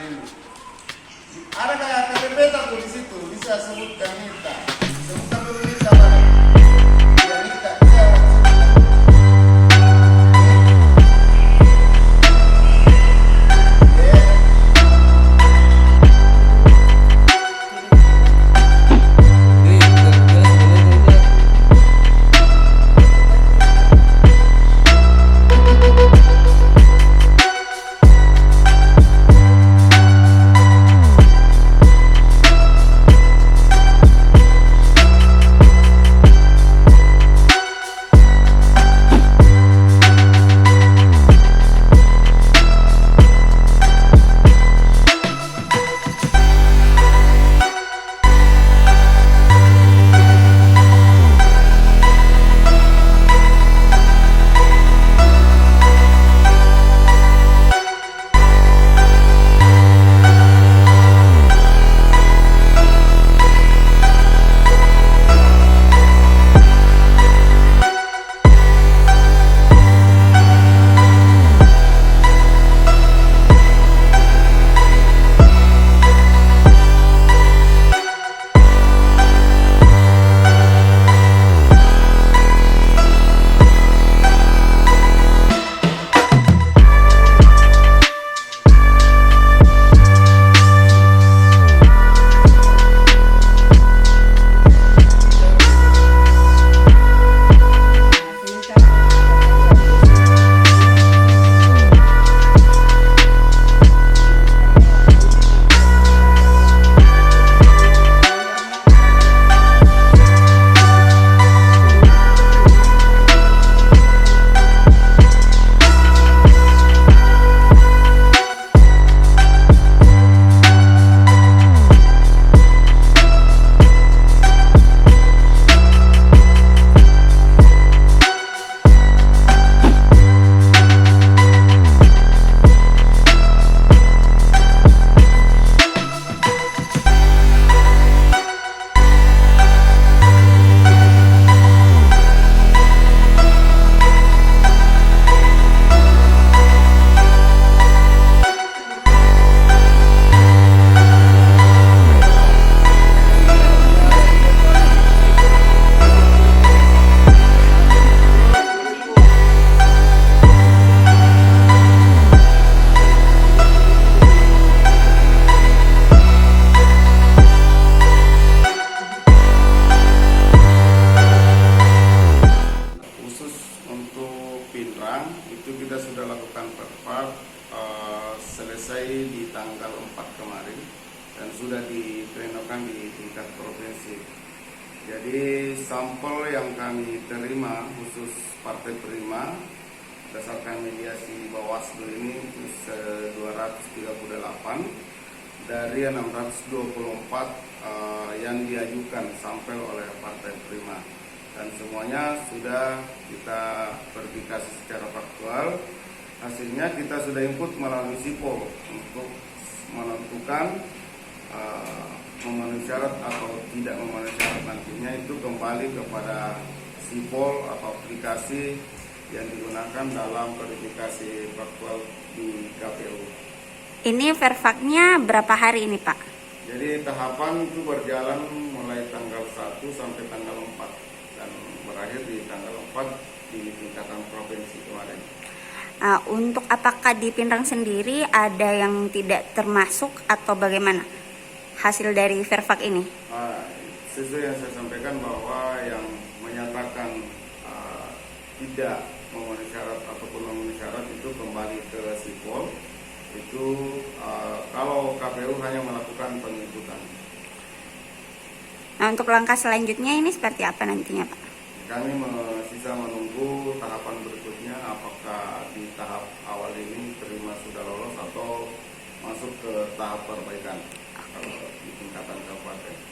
ini. Ada kayak KTP tuh di situ, bisa sebutkan Nita. Sebutkan dulu Nita mana? Ya Nita, bisa sebutkan. Itu kita sudah lakukan perpart selesai di tanggal 4 kemarin dan sudah diplenokan di tingkat provinsi. Jadi sampel yang kami terima khusus Partai Prima berdasarkan mediasi Bawaslu ini 238 dari 624 yang diajukan sampel oleh Partai Prima. Dan semuanya sudah kita verifikasi secara faktual. Hasilnya kita sudah input melalui SIPOL untuk menentukan memenuhi syarat atau tidak memenuhi syarat. Nantinya itu kembali kepada SIPOL atau aplikasi yang digunakan dalam verifikasi faktual di KPU. Ini verfaknya berapa hari ini Pak? Jadi tahapan itu berjalan mulai tanggal 1 sampai tanggal 4. Dan berakhir di tanggal 4 di tingkatan provinsi kemarin. Untuk apakah di Pinrang sendiri ada yang tidak termasuk atau bagaimana hasil dari verfak ini? Sesuai yang saya sampaikan bahwa yang menyatakan tidak memenuhi syarat ataupun memenuhi syarat itu kembali ke SIPOL. Itu kalau KPU hanya melakukan pengikutan. Nah, untuk langkah selanjutnya ini seperti apa nantinya Pak? Kami sisa menunggu tahapan berikutnya, apakah di tahap awal ini terima sudah lolos atau masuk ke tahap perbaikan kalau di tingkatan kabupaten.